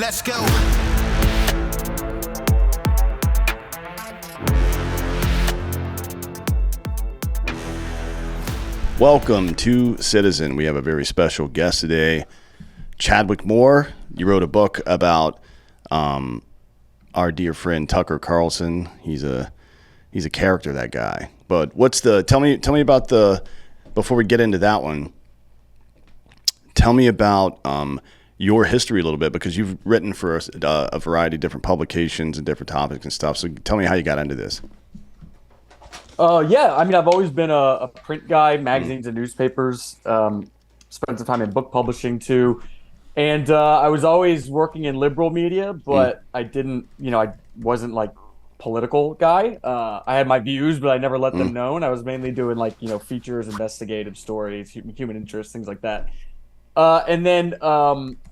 Let's go. Welcome to Citizen. We have a very special guest today, Chadwick Moore. You wrote a book about our dear friend Tucker Carlson. He's a character, that guy. But tell me about before we get into that one, tell me about your history a little bit, because you've written for a variety of different publications and different topics and stuff. So tell me how you got into this. Yeah, I mean, I've always been a print guy, magazines and newspapers, spent some time in book publishing too. And I was always working in liberal media, but I didn't, I wasn't like political guy. I had my views, but I never let them known. I was mainly doing features, investigative stories, human interest, things like that. And then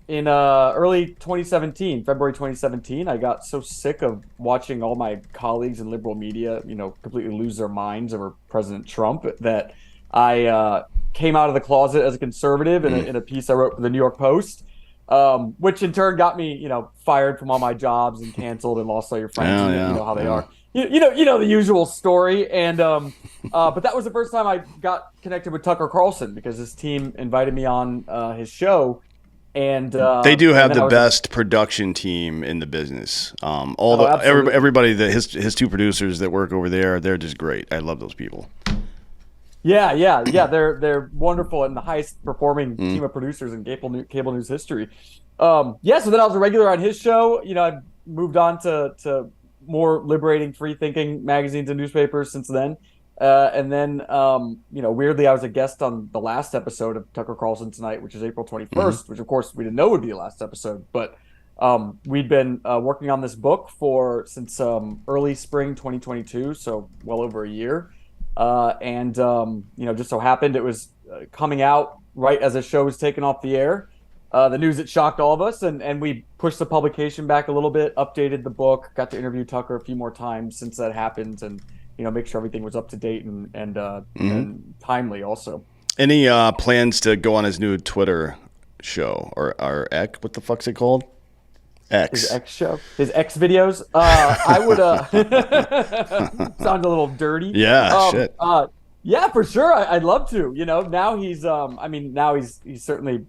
in early 2017, February 2017, I got so sick of watching all my colleagues in liberal media, completely lose their minds over President Trump, that I came out of the closet as a conservative in a piece I wrote for the New York Post, which in turn got me, fired from all my jobs and canceled and lost all your friends. You know how they are. You know the usual story. And but that was the first time I got connected with Tucker Carlson, because his team invited me on his show. And they do have the best production team in the business. Everybody that his two producers that work over there, they're just great. I love those people. Yeah. They're wonderful and the highest performing team of producers in cable news history. So then I was a regular on his show. I moved on to more liberating, free thinking magazines and newspapers since then. And then, weirdly, I was a guest on the last episode of Tucker Carlson Tonight, which is April 21st, which of course we didn't know would be the last episode. But we'd been working on this book since early spring 2022, so well over a year. And just so happened it was coming out right as the show was taken off the air. The news that shocked all of us, and we pushed the publication back a little bit, updated the book, got to interview Tucker a few more times since that happened, and make sure everything was up to date and timely also. Any plans to go on his new Twitter show or X? What the fuck's it called? X. His X show? His X videos? I would sounds a little dirty. Yeah, shit. Yeah, for sure. I'd love to. Now he's certainly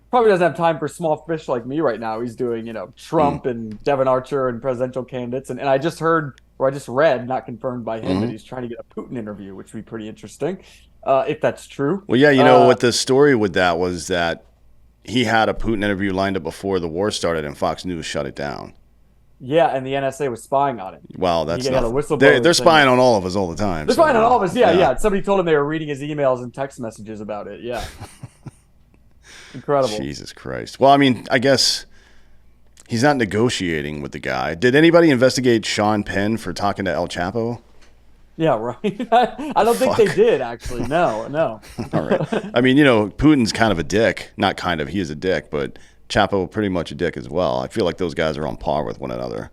probably doesn't have time for small fish like me right now. He's doing, Trump and Devin Archer and presidential candidates. And I just heard, or I just read, not confirmed by him, that he's trying to get a Putin interview, which would be pretty interesting, if that's true. Well, yeah, what the story with that was that he had a Putin interview lined up before the war started, and Fox News shut it down. Yeah, and the NSA was spying on it. Wow, that's they're spying on all of us all the time. They're spying on all of us, yeah. Somebody told him they were reading his emails and text messages about it, yeah. Incredible. Jesus Christ. Well, I mean, I guess he's not negotiating with the guy. Did anybody investigate Sean Penn for talking to El Chapo? Yeah, right. I don't think they did, actually. No. All right. I mean, Putin's kind of a dick. Not kind of. He is a dick, but Chapo pretty much a dick as well. I feel like those guys are on par with one another.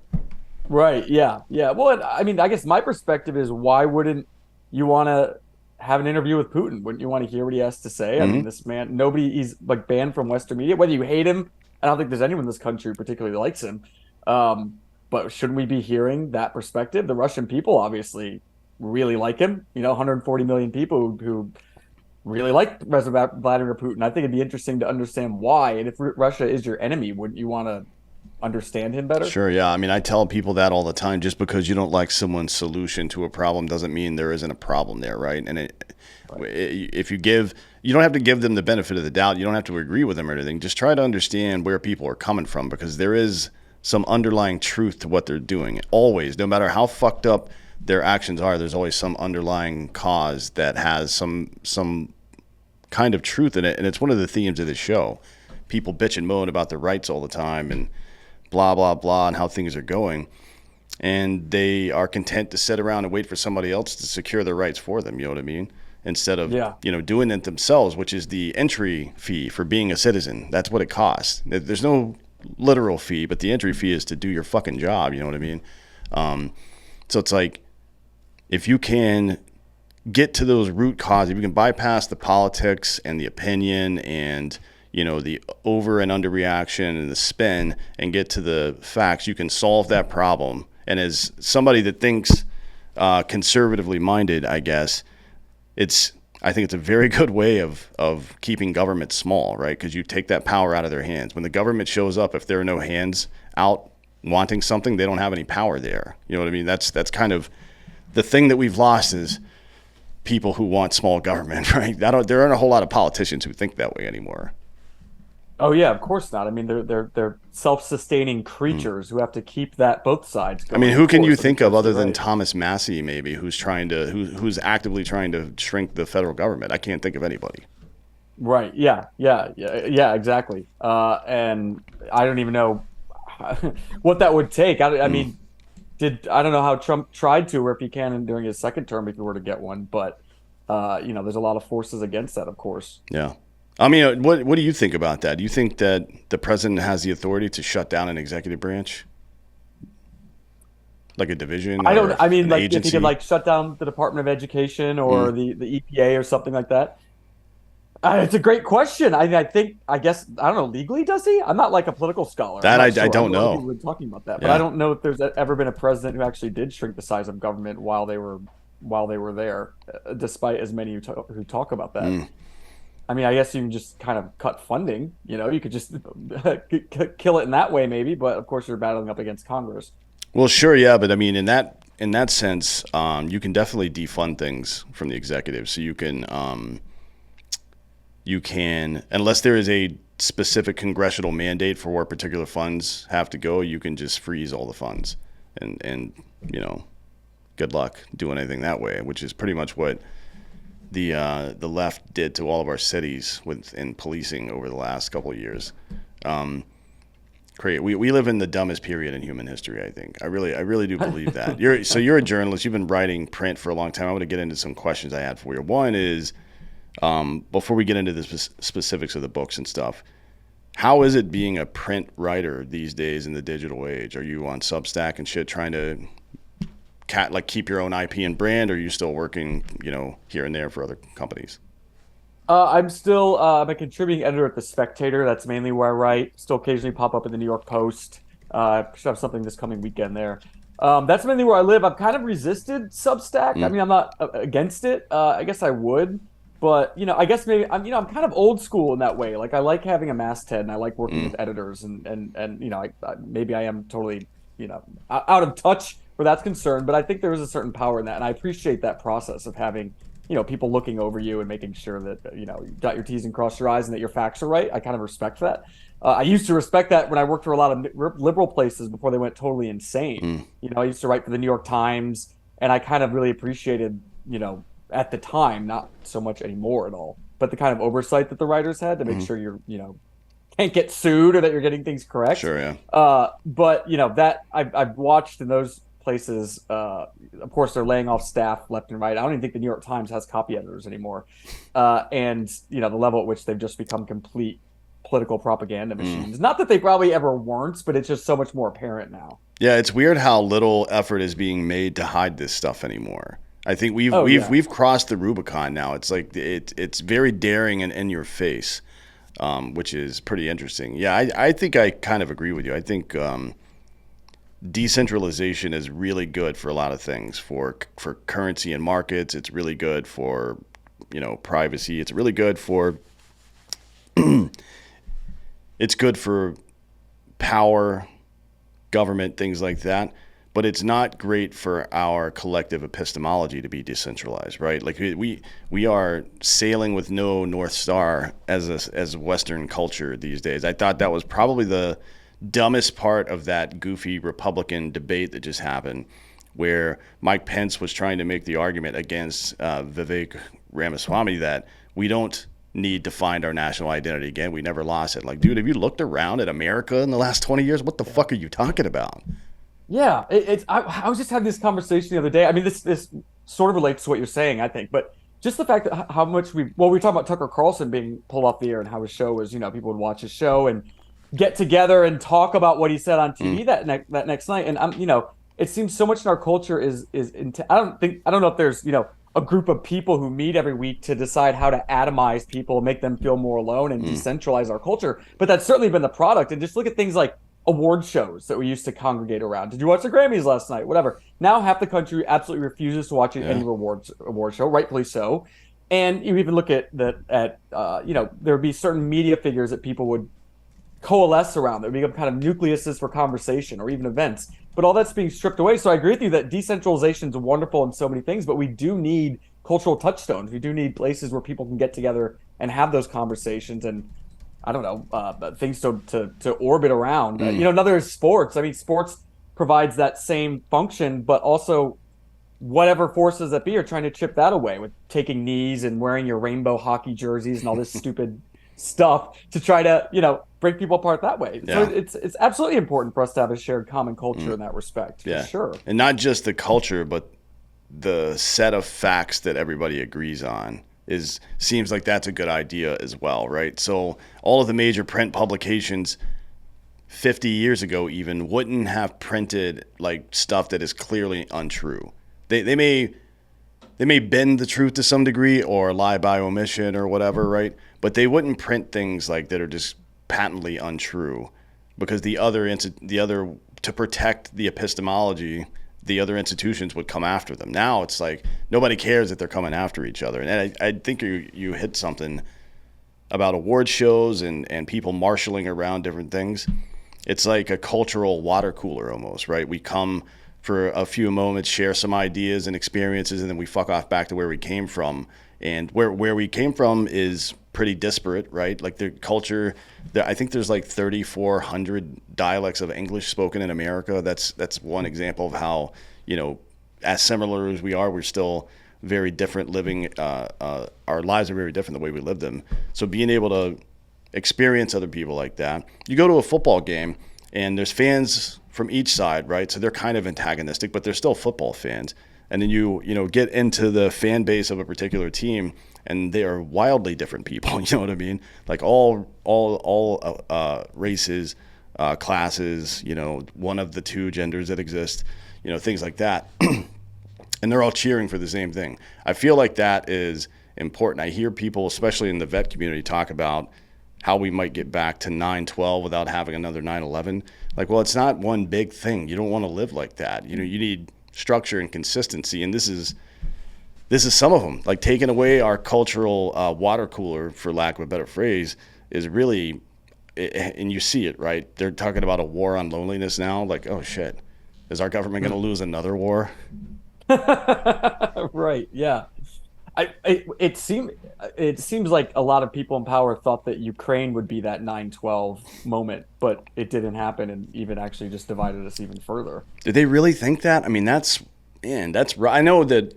Right, yeah. Well, I mean, I guess my perspective is, why wouldn't you want to have an interview with Putin? Wouldn't you want to hear what he has to say? I mean, this man, he's like banned from Western media. Whether you hate him, I don't think there's anyone in this country who particularly likes him. But shouldn't we be hearing that perspective? The Russian people obviously really like him. 140 million people who really like President Vladimir Putin. I think it'd be interesting to understand why. And if Russia is your enemy, wouldn't you want to understand him better? Sure, yeah. I mean, I tell people that all the time. Just because you don't like someone's solution to a problem doesn't mean there isn't a problem there, right? And if you don't have to give them the benefit of the doubt. You don't have to agree with them or anything. Just try to understand where people are coming from, because there is some underlying truth to what they're doing. Always, no matter how fucked up their actions are, there's always some underlying cause that has some kind of truth in it. And it's one of the themes of this show. People bitch and moan about their rights all the time and blah, blah, blah, and how things are going. And they are content to sit around and wait for somebody else to secure their rights for them, you know what I mean? Instead of, doing it themselves, which is the entry fee for being a citizen. That's what it costs. There's no literal fee, but the entry fee is to do your fucking job, you know what I mean? So it's like, if you can get to those root causes, if you can bypass the politics and the opinion and the over and under reaction and the spin and get to the facts, you can solve that problem. And as somebody that thinks conservatively minded, I guess, I think it's a very good way of keeping government small, right? Because you take that power out of their hands. When the government shows up, if there are no hands out wanting something, they don't have any power there. You know what I mean? That's kind of the thing that we've lost is people who want small government, right? There aren't a whole lot of politicians who think that way anymore. Oh yeah, of course not. I mean, they're self-sustaining creatures who have to keep that both sides I going. mean, who can you think of other than Right. Thomas Massey, maybe, who's actively trying to shrink the federal government? I can't think of anybody. Right. Yeah, exactly. And I don't even know what that would take. I mean, I don't know how Trump tried to, or if he can during his second term, if he were to get one. But there's a lot of forces against that, of course. Yeah. I mean, what do you think about that? Do you think that the president has the authority to shut down an executive branch, like a division? I don't. I mean, an like if he agency? could like shut down the Department of Education or the EPA or something like that. It's a great question. I guess I don't know. Legally, does he? I'm not like a political scholar. That I'm I not sure. don't I know a lot of know. people have been talking about that, but Yeah. I don't know if there's ever been a president who actually did shrink the size of government while they were there, despite as many who talk about that. I mean, I guess you can just kind of cut funding. You could just kill it in that way, maybe. But of course, you're battling up against Congress. Well, sure, yeah, but I mean, in that sense, you can definitely defund things from the executive. So you can, unless there is a specific congressional mandate for where particular funds have to go, you can just freeze all the funds, and good luck doing anything that way, which is pretty much what the left did to all of our cities in policing over the last couple of years. Great. We live in the dumbest period in human history, I think. I really do believe that. You're a journalist. You've been writing print for a long time. I want to get into some questions I had for you. One is, before we get into the specifics of the books and stuff, how is it being a print writer these days in the digital age? Are you on Substack and shit trying to keep your own IP and brand, or are you still working, here and there for other companies? I'm a contributing editor at the Spectator. That's mainly where I write. Still occasionally pop up in the New York Post. Should have something this coming weekend there. That's mainly where I live. I've kind of resisted Substack. I mean, I'm not against it. I guess I would, but I guess maybe I'm kind of old school in that way. Like I like having a masthead, and I like working with editors, and maybe I am totally out of touch where that's concerned. But I think there is a certain power in that, and I appreciate that process of having people looking over you and making sure that, you dot your T's and cross your I's and that your facts are right. I kind of respect that. I used to respect that when I worked for a lot of liberal places before they went totally insane. I used to write for the New York Times, and I kind of really appreciated, at the time, not so much anymore at all, but the kind of oversight that the writers had to make sure you're, can't get sued or that you're getting things correct. Sure, yeah. But, that I've watched in those places, of course, they're laying off staff left and right. I don't even think the New York Times has copy editors anymore. And the level at which they've just become complete political propaganda machines. Not that they probably ever weren't, but it's just so much more apparent now. Yeah, it's weird how little effort is being made to hide this stuff anymore. I think we've crossed the Rubicon now. It's like it's very daring and in your face, which is pretty interesting. Yeah, I think I kind of agree with you. I think decentralization is really good for a lot of things. For currency and markets, it's really good for privacy. It's really good for it's good for power, government, things like that. But it's not great for our collective epistemology to be decentralized, right? Like we are sailing with no North Star as Western culture these days. I thought that was probably the dumbest part of that goofy Republican debate that just happened, where Mike Pence was trying to make the argument against Vivek Ramaswamy that we don't need to find our national identity again. We never lost it. Like, dude, have you looked around at America in the last 20 years? What the fuck are you talking about? Yeah, I was just having this conversation the other day. I mean, this sort of relates to what you're saying, I think, but just the fact that how much we were talking about Tucker Carlson being pulled off the air and how his show was, people would watch his show and get together and talk about what he said on TV that next night. And it seems so much in our culture is I don't know if there's, a group of people who meet every week to decide how to atomize people, make them feel more alone, and decentralize our culture. But that's certainly been the product. And just look at things like award shows that we used to congregate around. Did you watch the Grammys last night? Whatever. Now half the country absolutely refuses to watch any award show, rightfully so. And you even look at there would be certain media figures that people would coalesce around that would become kind of nucleuses for conversation or even events. But all that's being stripped away. So I agree with you that decentralization is wonderful in so many things, but we do need cultural touchstones. We do need places where people can get together and have those conversations and I don't know, things to orbit around. Another is sports. I mean, sports provides that same function, but also whatever forces that be are trying to chip that away with taking knees and wearing your rainbow hockey jerseys and all this stupid stuff to try to, break people apart that way. Yeah. So it's absolutely important for us to have a shared common culture in that respect. Yeah. For sure. And not just the culture, but the set of facts that everybody agrees on seems like that's a good idea as well, right? So all of the major print publications 50 years ago even wouldn't have printed like stuff that is clearly untrue. They may bend the truth to some degree or lie by omission or whatever, right? But they wouldn't print things like that are just patently untrue because to protect the epistemology, the other institutions would come after them. Now it's like nobody cares that they're coming after each other. And I think you hit something about award shows and people marshaling around different things. It's like a cultural water cooler almost, right? We come for a few moments, share some ideas and experiences, and then we fuck off back to where we came from. And where we came from is pretty disparate, right? Like the culture, I think there's like 3,400 dialects of English spoken in America. That's one example of how, as similar as we are, we're still very different living. Our lives are very different the way we live them. So being able to experience other people like that. You go to a football game and there's fans from each side, right? So they're kind of antagonistic, but they're still football fans. And then you get into the fan base of a particular team, and they are wildly different people. You know what I mean? Like all races, classes. One of the two genders that exist. Things like that. And they're all cheering for the same thing. I feel like that is important. I hear people, especially in the vet community, talk about how we might get back to 9/12 without having another 9/11. Like, well, it's not one big thing. You don't want to live like that. You need structure and consistency, and this is some of them. Like taking away our cultural water cooler, for lack of a better phrase, is really, and you see it, right? They're talking about a war on loneliness now. Like, oh shit, is our government going to lose another war? Right. Yeah. It seems like a lot of people in power thought that Ukraine would be that 9/12 moment, but it didn't happen, and even actually just divided us even further. Did they really think that? I mean, that's right. I know that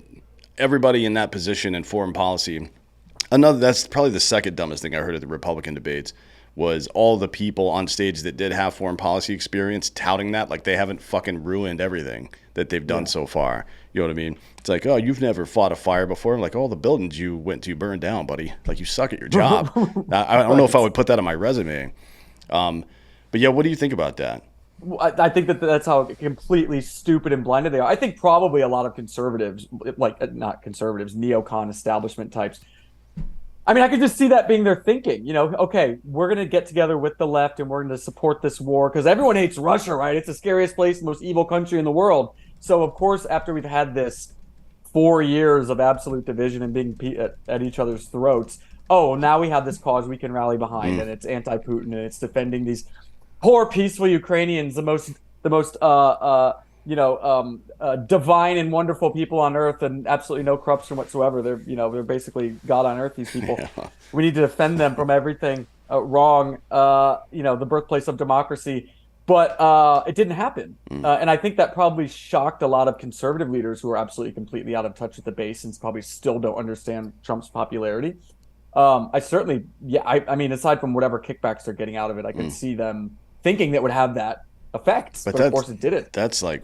everybody in that position in foreign policy. That's probably the second dumbest thing I heard at the Republican debates was all the people on stage that did have foreign policy experience touting that like they haven't fucking ruined everything that they've done so far. You know what I mean? It's like, oh, you've never fought a fire before. I'm like, all the buildings you went to burned down, buddy. Like, you suck at your job. I don't know if I would put that on my resume. But yeah, what do you think about that? I think that's how completely stupid and blinded they are. I think probably a lot of conservatives, like not conservatives, neocon establishment types. I mean, I could just see that being their thinking. Okay, we're going to get together with the left and we're going to support this war because everyone hates Russia, right? It's the scariest place, most evil country in the world. So, of course, after we've had this 4 years of absolute division and being at each other's throats, now we have this cause we can rally behind, and it's anti-Putin, and it's defending these poor, peaceful Ukrainians, the most divine and wonderful people on earth, and absolutely no corruption whatsoever. They're basically God on earth. These people, we need to defend them from everything wrong. The birthplace of democracy, but it didn't happen. And I think that probably shocked a lot of conservative leaders who are absolutely completely out of touch with the base and probably still don't understand Trump's popularity. I mean, aside from whatever kickbacks they're getting out of it, I can see them thinking that would have that effect, but of course it didn't. That's like,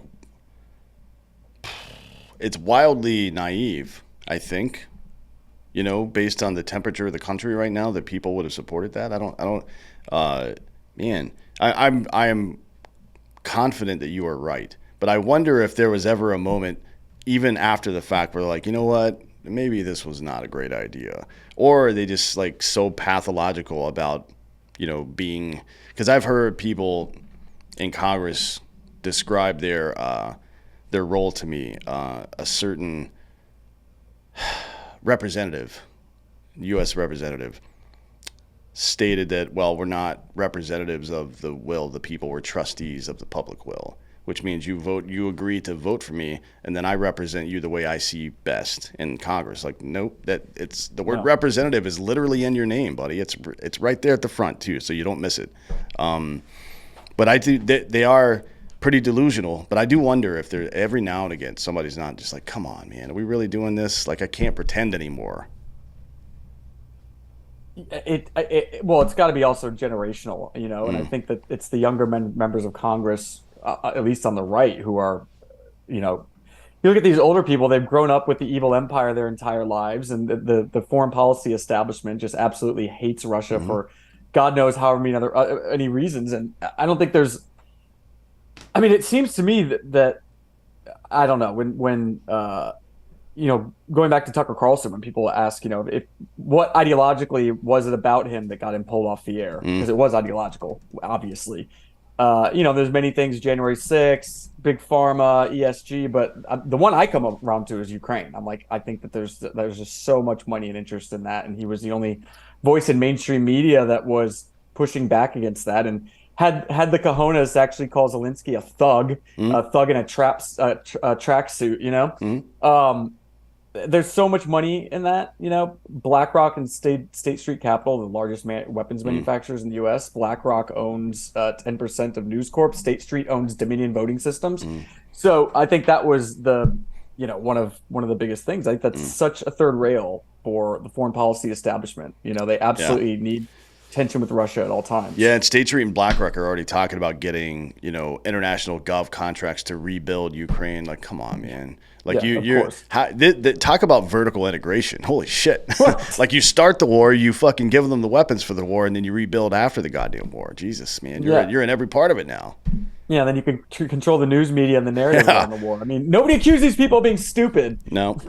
it's wildly naive, I think, based on the temperature of the country right now, that people would have supported that. I am confident that you are right, but I wonder if there was ever a moment, even after the fact, where like, you know what, maybe this was not a great idea, or are they just like so pathological about, being, because I've heard people in Congress describe their role to me. A certain representative, U.S. representative, stated that, well, we're not representatives of the will of the people, we're trustees of the public will, which means you agree to vote for me, and then I represent you the way I see best in Congress. Like, nope, it's the word No. representative is literally in your name, buddy. It's right there at the front too, so you don't miss it. But I do. They are pretty delusional. But I do wonder if there every now and again somebody's not just like, come on, man, are we really doing this? Like, I can't pretend anymore. Well, it's got to be also generational, and I think that it's the younger members of Congress, at least on the right, who are, you look at these older people, they've grown up with the evil empire their entire lives, and the foreign policy establishment just absolutely hates Russia for God knows however many other any reasons. And I don't think there's, I mean, it seems to me that I don't know, when going back to Tucker Carlson, when people ask, if what ideologically was it about him that got him pulled off the air? Because it was ideological, obviously. There's many things, January 6th, Big Pharma, ESG, but the one I come around to is Ukraine. I'm like, I think that there's just so much money and interest in that, and he was the only voice in mainstream media that was pushing back against that, and had the cojones to actually call Zelensky a thug in a tracksuit. There's so much money in that. BlackRock and State Street Capital, the largest weapons manufacturers in the U.S. BlackRock owns 10% of News Corp. State Street owns Dominion Voting Systems. So I think that was one of the biggest things. I think that's such a third rail for the foreign policy establishment. They absolutely need tension with Russia at all times. Yeah, and State Street and BlackRock are already talking about getting, international gov contracts to rebuild Ukraine. Like, come on, man. Like, talk about vertical integration. Holy shit. Like, you start the war, you fucking give them the weapons for the war, and then you rebuild after the goddamn war. Jesus, man. You're in every part of it now. Yeah, then you can control the news media and the narrative around the war. I mean, nobody accused these people of being stupid. No.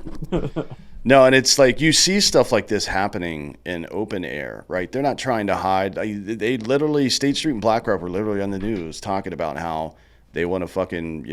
No, and it's like you see stuff like this happening in open air, right? They're not trying to hide. They literally, State Street and BlackRock were literally on the news talking about how they want to fucking,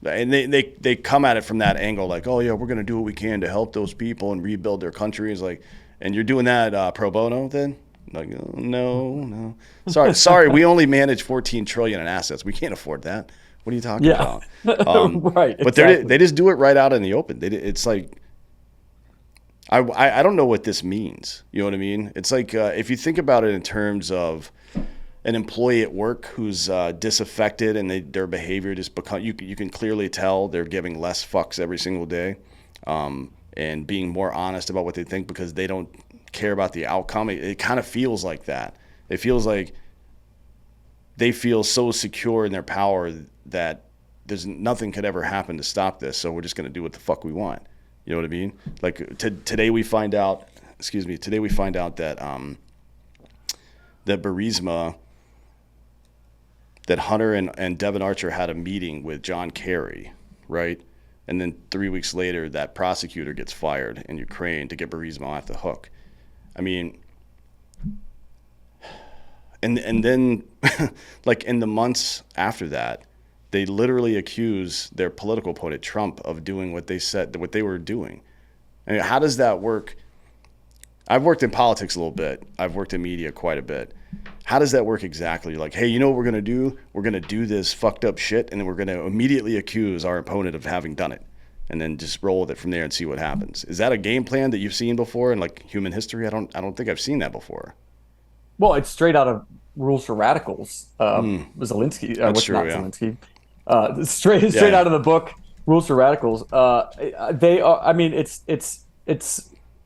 and they come at it from that angle, like, oh yeah, we're going to do what we can to help those people and rebuild their country. It's like, and you're doing that pro bono then? Like, oh, no. Sorry, we only manage 14 trillion in assets. We can't afford that. What are you talking about? Right. But exactly. They just do it right out in the open. It's like, I don't know what this means. You know what I mean? It's like if you think about it in terms of an employee at work who's disaffected and their behavior just you can clearly tell they're giving less fucks every single day, and being more honest about what they think because they don't care about the outcome. It kind of feels like that. It feels like they feel so secure in their power that there's nothing could ever happen to stop this. So we're just going to do what the fuck we want. You know what I mean? Like today we find out that that Burisma, that Hunter and Devin Archer had a meeting with John Kerry, right? And then 3 weeks later, that prosecutor gets fired in Ukraine to get Burisma off the hook. I mean, and then like in the months after that, they literally accuse their political opponent, Trump, of doing what they were doing. I mean, how does that work? I've worked in politics a little bit. I've worked in media quite a bit. How does that work exactly? Like, hey, you know what we're going to do? We're going to do this fucked up shit, and then we're going to immediately accuse our opponent of having done it, and then just roll with it from there and see what happens. Is that a game plan that you've seen before in like human history? I don't think I've seen that before. Well, it's straight out of Rules for Radicals. Zelensky. Zelensky. Straight out of the book Rules for Radicals. They are. I mean, it's.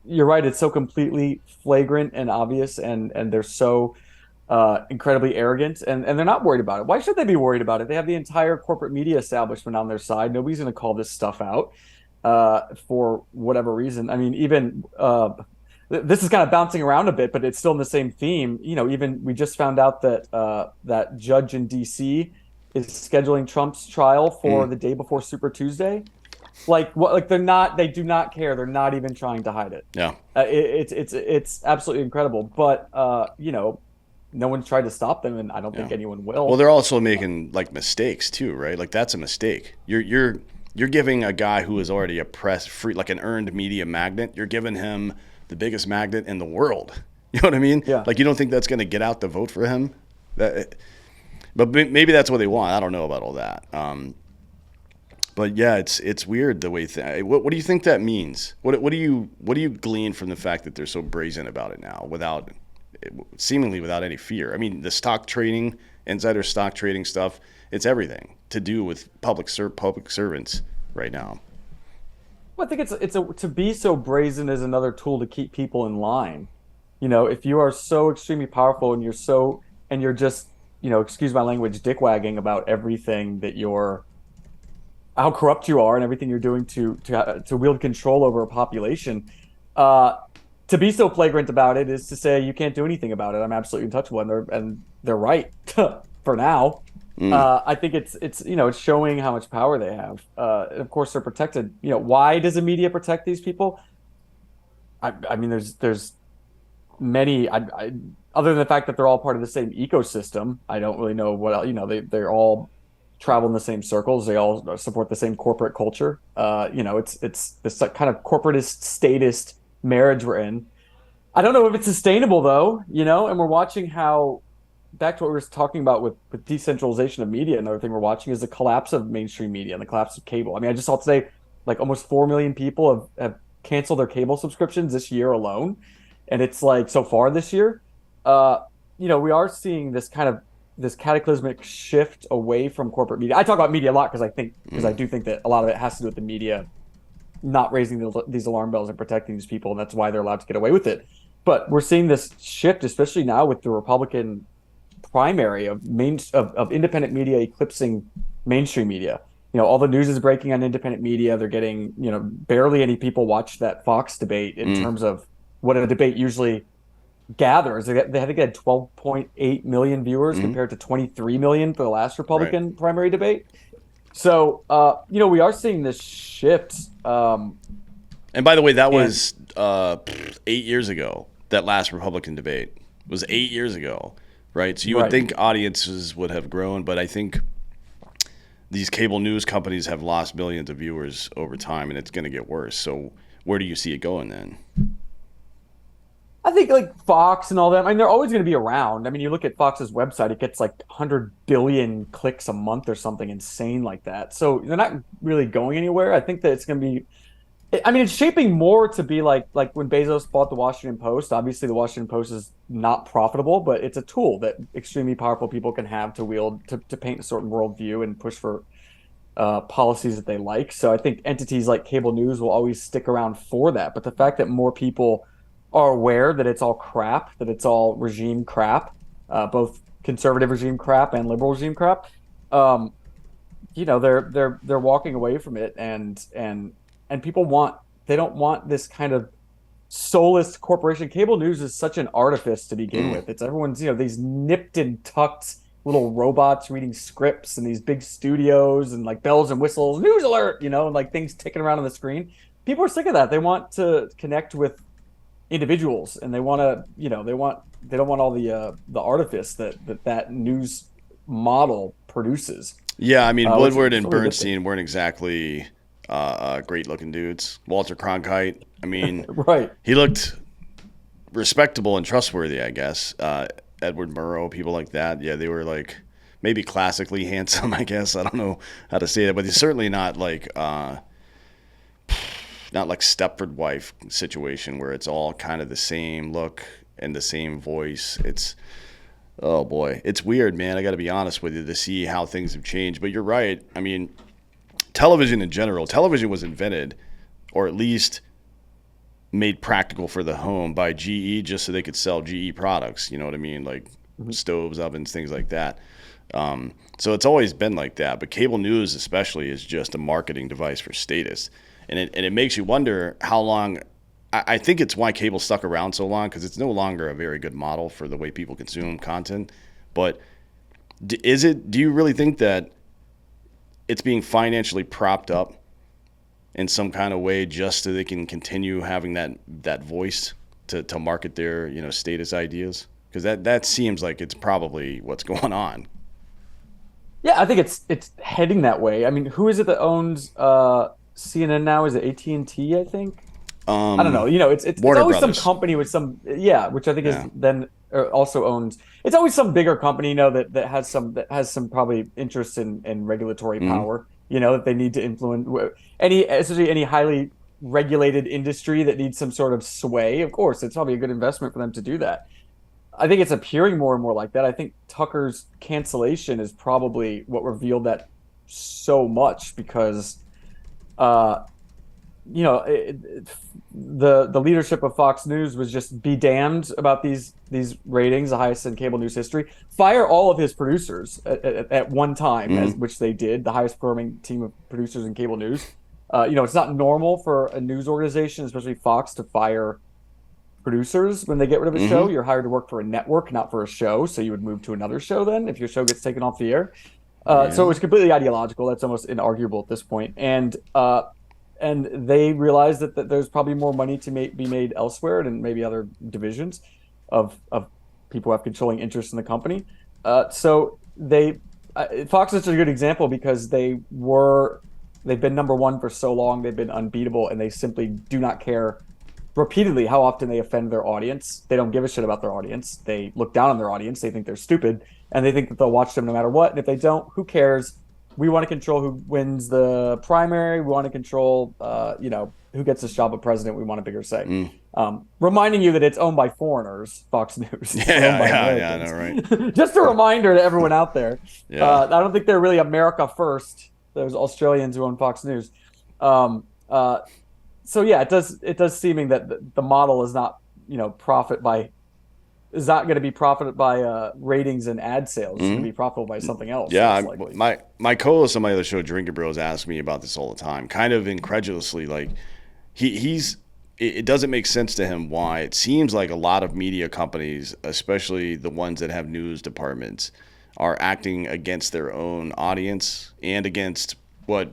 You're right. It's so completely flagrant and obvious, and they're so incredibly arrogant, and they're not worried about it. Why should they be worried about it? They have the entire corporate media establishment on their side. Nobody's going to call this stuff out for whatever reason. I mean, even this is kind of bouncing around a bit, but it's still in the same theme. Even we just found out that that judge in D.C. is scheduling Trump's trial for the day before Super Tuesday. Like what? Like they're not. They do not care. They're not even trying to hide it. Yeah. It's absolutely incredible. But no one's tried to stop them, and I don't Yeah. think anyone Well, will. they're also making like mistakes too, right? Like that's a mistake. You're giving a guy who is already a press free, like an earned media magnet. You're giving him the biggest magnet in the world. You know what I mean? Yeah. Like you don't think that's going to get out the vote for him? That, but maybe that's what they want. I don't know about all that. But yeah, it's weird the way. What do you think that means? What do you glean from the fact that they're so brazen about it now, without seemingly without any fear? I mean, the stock trading, insider stock trading stuff. It's everything to do with public servants right now. Well, I think to be so brazen is another tool to keep people in line. If you are so extremely powerful and you're just, excuse my language, dick wagging about everything that you're how corrupt you are and everything you're doing to wield control over a population. Uh, to be so flagrant about it is to say you can't do anything about it. I'm absolutely untouchable, and they're right for now. Mm. I think it's showing how much power they have. And of course, they're protected. Why does the media protect these people? I mean, there's many. Other than the fact that they're all part of the same ecosystem, I don't really know what else. They're all travel in the same circles. They all support the same corporate culture. It's this kind of corporatist statist marriage we're in. I don't know if it's sustainable though, and we're watching how back to what we were talking about with decentralization of media. Another thing we're watching is the collapse of mainstream media and the collapse of cable. I mean, I just saw today like almost 4 million people have canceled their cable subscriptions this year alone. And it's like so far this year, uh, we are seeing this cataclysmic shift away from corporate media. I talk about media a lot because I do think that a lot of it has to do with the media not raising these alarm bells and protecting these people, and that's why they're allowed to get away with it. But we're seeing this shift, especially now with the Republican primary of independent media eclipsing mainstream media. All the news is breaking on independent media. They're getting, barely any people watch that Fox debate in Mm. terms of what a debate usually gathers. They had to get 12.8 million viewers Mm. compared to 23 million for the last Right. Republican primary debate. So, we are seeing this shift. And by the way, that And was 8 years ago. That last Republican debate was 8 years ago, right? So you would right. think audiences would have grown, but I think these cable news companies have lost millions of viewers over time, and it's going to get worse. So where do you see it going then? I think like Fox and all that. I mean, they're always going to be around. I mean, you look at Fox's website; it gets like 100 billion clicks a month or something insane like that. So they're not really going anywhere. I think that it's going to be. I mean, it's shaping more to be like when Bezos bought the Washington Post. Obviously, the Washington Post is not profitable, but it's a tool that extremely powerful people can have to wield to paint a certain worldview and push for policies that they like. So I think entities like cable news will always stick around for that. But the fact that more people are aware that it's all crap, that it's all regime crap, both conservative regime crap and liberal regime crap, um, they're walking away from it, and people they don't want this kind of soulless corporation. Cable news is such an artifice to begin Mm. with. It's everyone's, these nipped and tucked little robots reading scripts and these big studios and like bells and whistles, news alert, and like things ticking around on the screen. People are sick of that. They want to connect with individuals, and they want to, they don't want all the artifice that news model produces. Yeah, I mean, Which Woodward is and really a good thing. Bernstein weren't exactly great-looking dudes. Walter Cronkite, I mean, Right. he looked respectable and trustworthy, I guess. Edward Murrow, people like that. Yeah, they were like maybe classically handsome, I guess. I don't know how to say that, but he's certainly not like Stepford wife situation where it's all kind of the same look and the same voice. It's oh boy, it's weird, man. I got to be honest with you to see how things have changed. But you're right. I mean, television in general, television was invented, or at least made practical for the home by GE just so they could sell GE products. You know what I mean? Like Mhm. stoves, ovens, things like that. So it's always been like that. But cable news, especially, is just a marketing device for status. And it makes you wonder how long. I think it's why cable stuck around so long because it's no longer a very good model for the way people consume content. But is it? Do you really think that it's being financially propped up in some kind of way just so they can continue having that voice to market their status ideas? Because that seems like it's probably what's going on. Yeah, I think it's heading that way. I mean, who is it that owns CNN now? Is it AT&T, I think? I don't know. It's Warner always some Brothers. company with some, yeah, which I think is Yeah. then also owns. It's always some bigger company, that has some probably interest in regulatory Hmm. power. That they need to influence especially any highly regulated industry that needs some sort of sway. Of course, it's probably a good investment for them to do that. I think it's appearing more and more like that. I think Tucker's cancellation is probably what revealed that so much because uh the leadership of Fox News was just be damned about these ratings, the highest in cable news history. Fire all of his producers at one time, as Hmm. which they did, the highest performing team of producers in cable news. It's not normal for a news organization, especially Fox, to fire producers when they get rid of a show. Hmm. You're hired to work for a network, not for a show. So you would move to another show then if your show gets taken off the air. So it Yeah. was completely ideological. That's almost inarguable at this point. And they realized that there's probably more money to be made elsewhere and maybe other divisions of people who have controlling interest in the company. So Fox is such a good example because they've been number one for so long. They've been unbeatable, and they simply do not care repeatedly how often they offend their audience. They don't give a shit about their audience. They look down on their audience. They think they're stupid, and they think that they'll watch them no matter what. And if they don't, who cares? We want to control who wins the primary. We want to control, who gets this job of president. We want a bigger say. Mm. Reminding you that it's owned by foreigners, Fox News. It's not owned Yeah, by yeah, I know, Americans. right? Just a reminder to everyone out there. Yeah. I don't think they're really America first. There's Australians who own Fox News. Um, so yeah, it does seeming that the model is not profit by is not going to be profited by ratings and ad sales. It's going to Hmm. be profitable by something else, Yeah, most likely. my co-host on my other show, Drinking Bros, asks me about this all the time, kind of incredulously. Like he's it doesn't make sense to him why it seems like a lot of media companies, especially the ones that have news departments, are acting against their own audience and against what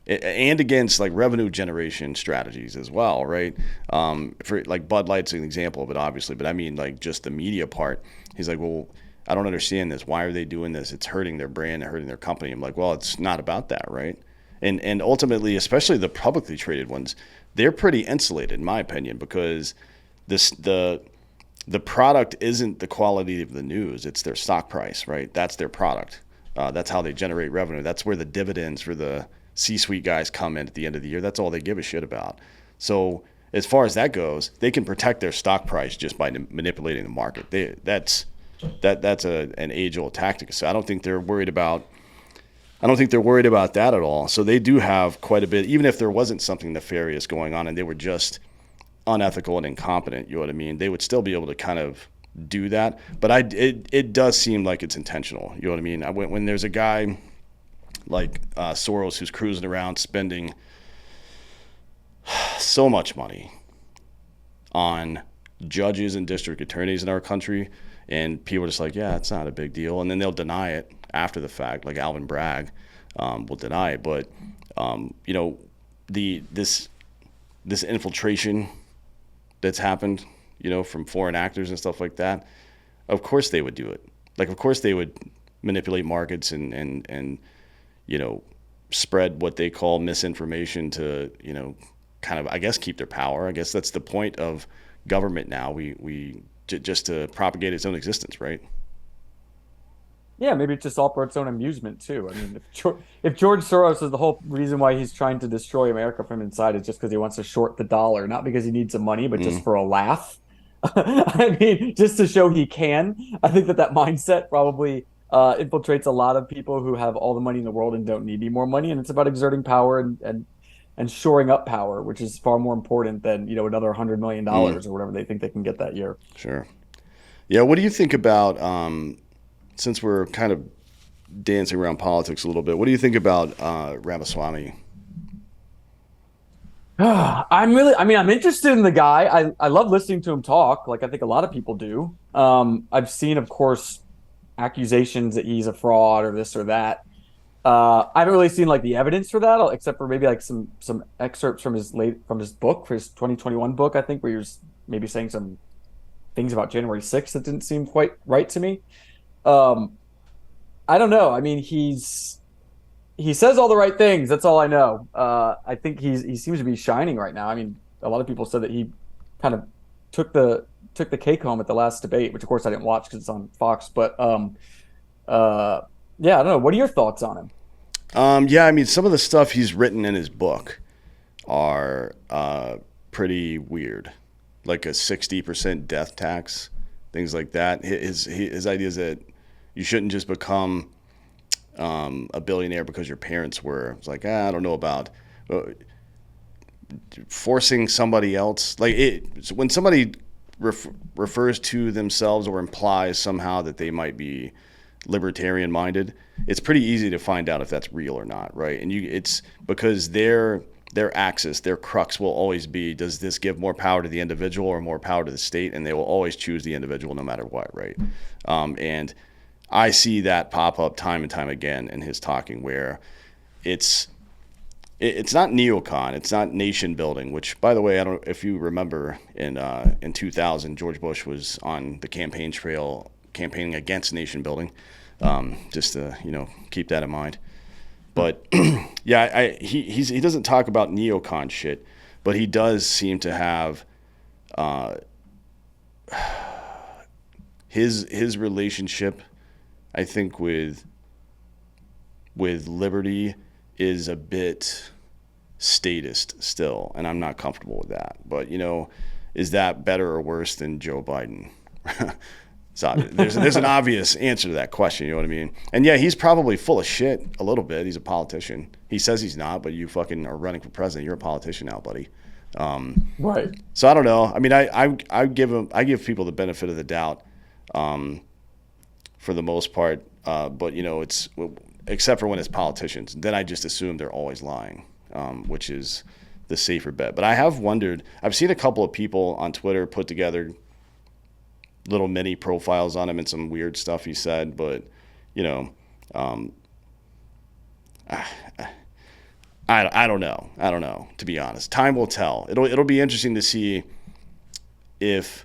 and against like revenue generation strategies as well, right? For like Bud Light's an example of it, obviously, but I mean like just the media part. He's like, well, I don't understand this. Why are they doing this? It's hurting their brand and hurting their company. I'm like, well, it's not about that, right? And ultimately, especially the publicly traded ones, they're pretty insulated, in my opinion, because this the product isn't the quality of the news; it's their stock price, right? That's their product. That's how they generate revenue. That's where the dividends for the C-suite guys come in at the end of the year. That's all they give a shit about. So as far as that goes, they can protect their stock price just by manipulating the market. That's an age-old tactic. So I don't think they're worried about that at all. So they do have quite a bit, even if there wasn't something nefarious going on and they were just unethical and incompetent, you know what I mean? They would still be able to kind of do that. But it does seem like it's intentional. You know what I mean? When there's a guy like Soros who's cruising around spending so much money on judges and district attorneys in our country, and people are just like, yeah, it's not a big deal, and then they'll deny it after the fact, like Alvin Bragg will deny it. But you know, this infiltration that's happened, from foreign actors and stuff like that, of course they would do it. Like, of course they would manipulate markets and spread what they call misinformation to, kind of, I guess, keep their power. I guess that's the point of government now. We just to propagate its own existence, right? Yeah, maybe it's just all for its own amusement too. I mean, if George Soros is the whole reason why he's trying to destroy America from inside is just because he wants to short the dollar, not because he needs some money, but just Mm. for a laugh. I mean, just to show he can. I think that mindset probably infiltrates a lot of people who have all the money in the world and don't need any more money. And it's about exerting power and shoring up power, which is far more important than another $100 million Mm. or whatever they think they can get that year. Sure. Yeah. What do you think about since we're kind of dancing around politics a little bit? What do you think about Ramaswamy? I'm interested in the guy. I love listening to him talk, like I think a lot of people do. I've seen, of course, accusations that he's a fraud or this or that. I haven't really seen like the evidence for that, except for maybe like some excerpts from his book, for his 2021 book, I think, where he was maybe saying some things about January 6th that didn't seem quite right to me. Um, I don't know. I mean, he says all the right things. That's all I know. I think he seems to be shining right now. I mean, a lot of people said that he kind of took the cake home at the last debate, which of course I didn't watch because it's on Fox. But uh, yeah, I don't know. What are your thoughts on him? Yeah, I mean, some of the stuff he's written in his book are pretty weird, like a 60% death tax, things like that. His idea is that you shouldn't just become a billionaire because your parents were. It's like, I don't know about forcing somebody else. Like when somebody refers to themselves or implies somehow that they might be libertarian minded, it's pretty easy to find out if that's real or not, right? And it's because their axis, their crux will always be, does this give more power to the individual or more power to the state? And they will always choose the individual no matter what, right? And I see that pop up time and time again in his talking, where it's not neocon, it's not nation building. Which, by the way, I don't if you remember in 2000, George Bush was on the campaign trail campaigning against nation building. Just to keep that in mind. But yeah, he doesn't talk about neocon shit, but he does seem to have his relationship, I think, with liberty is a bit statist still, and I'm not comfortable with that. But is that better or worse than Joe Biden? So there's an obvious answer to that question. You know what I mean? And yeah, he's probably full of shit a little bit. He's a politician. He says he's not, but you fucking are running for president. You're a politician now, buddy. Right. So I don't know. I mean, I give people the benefit of the doubt, for the most part. But it's except for when it's politicians. Then I just assume they're always lying, which is the safer bet. But I have wondered. I've seen a couple of people on Twitter put together little mini profiles on him and some weird stuff he said, but I don't know. I don't know, to be honest. Time will tell. It'll be interesting to see if.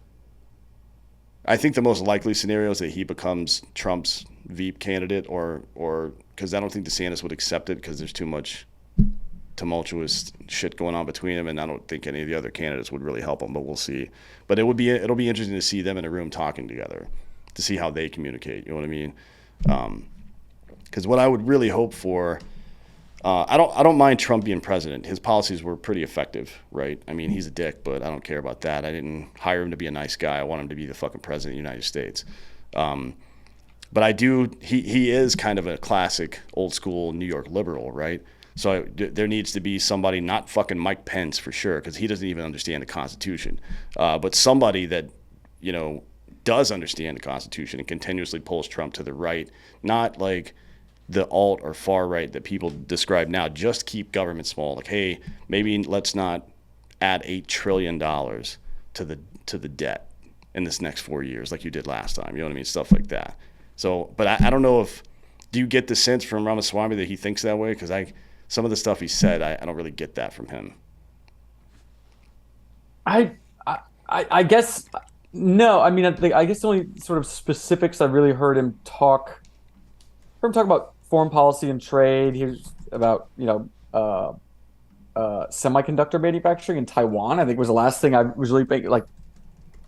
I think the most likely scenario is that he becomes Trump's Veep candidate, or because I don't think DeSantis would accept it because there's too much tumultuous shit going on between them, and I don't think any of the other candidates would really help him. But we'll see. But it'll be interesting to see them in a room talking together, to see how they communicate. You know what I mean? Because what I would really hope for, I don't mind Trump being president. His policies were pretty effective, right? I mean, he's a dick, but I don't care about that. I didn't hire him to be a nice guy. I want him to be the fucking president of the United States. But I do. He is kind of a classic old school New York liberal, right? So there needs to be somebody, not fucking Mike Pence for sure, because he doesn't even understand the Constitution, but somebody that does understand the Constitution and continuously pulls Trump to the right, not like the alt or far right that people describe now. Just keep government small. Like, hey, maybe let's not add $8 trillion to the debt in this next 4 years like you did last time. You know what I mean? Stuff like that. So, but I don't know if, do you get the sense from Ramaswamy that he thinks that way? Because some of the stuff he said, I don't really get that from him. I guess no. I mean, I guess the only sort of specifics I really heard him talk about foreign policy and trade. He was about semiconductor manufacturing in Taiwan. I think was the last thing I was really like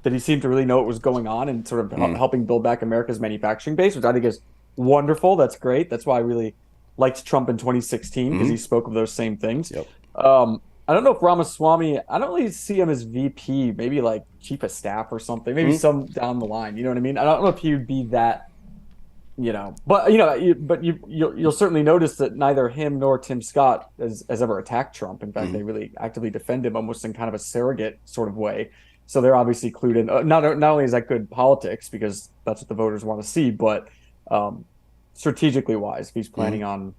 that he seemed to really know what was going on and sort of helping build back America's manufacturing base, which I think is wonderful. That's great. That's why I really liked Trump in 2016 because he spoke of those same things. Yep. I don't know if Ramaswamy, I don't really see him as VP, maybe like chief of staff or something, maybe some down the line. You know what I mean? I don't know if he would be that, but you'll certainly notice that neither him nor Tim Scott has ever attacked Trump. In fact, they really actively defend him almost in kind of a surrogate sort of way. So they're obviously clued in. Not only is that good politics because that's what the voters want to see, but strategically wise, if he's planning on,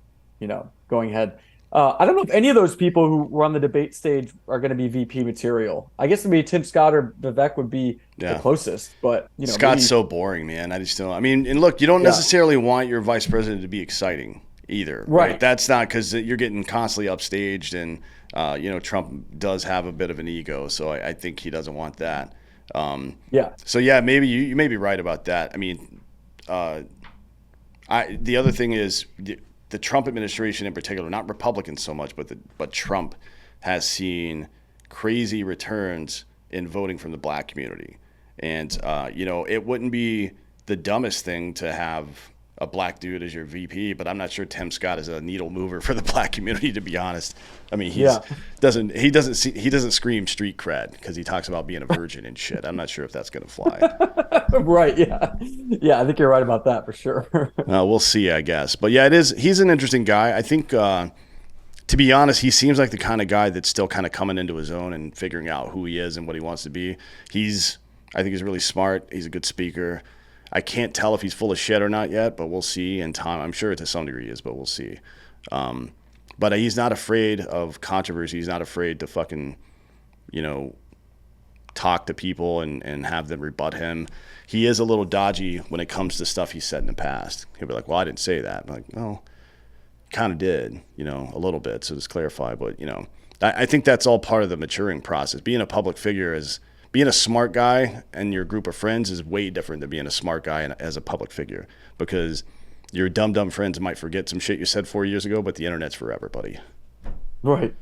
going ahead. I don't know if any of those people who were on the debate stage are going to be VP material. I guess maybe Tim Scott or Vivek would be the closest, but Scott's so boring, man. I just don't. I mean, and look, you don't necessarily want your vice president to be exciting. either. Right. That's not, because you're getting constantly upstaged, and Trump does have a bit of an ego, so I think he doesn't want that. Yeah. So yeah, maybe you may be right about that. I mean, the other thing is the Trump administration in particular, not Republicans so much, but Trump has seen crazy returns in voting from the black community. And, it wouldn't be the dumbest thing to have a black dude as your VP, but I'm not sure Tim Scott is a needle mover for the black community, to be honest. I mean, he doesn't scream street cred because he talks about being a virgin and shit. I'm not sure if that's going to fly. Right. Yeah. Yeah. I think you're right about that for sure. We'll see, I guess. But yeah, he's an interesting guy. I think, to be honest, he seems like the kind of guy that's still kind of coming into his own and figuring out who he is and what he wants to be. I think he's really smart. He's a good speaker. I can't tell if he's full of shit or not yet, but we'll see in time. I'm sure to some degree he is, but we'll see. But he's not afraid of controversy. He's not afraid to fucking, talk to people and have them rebut him. He is a little dodgy when it comes to stuff he said in the past. He'll be like, well, I didn't say that. I'm like, no, kind of did, a little bit. So just clarify. But, I think that's all part of the maturing process. Being a public figure being a smart guy and your group of friends is way different than being a smart guy as a public figure, because your dumb friends might forget some shit you said 4 years ago, but the internet's forever, buddy. Right.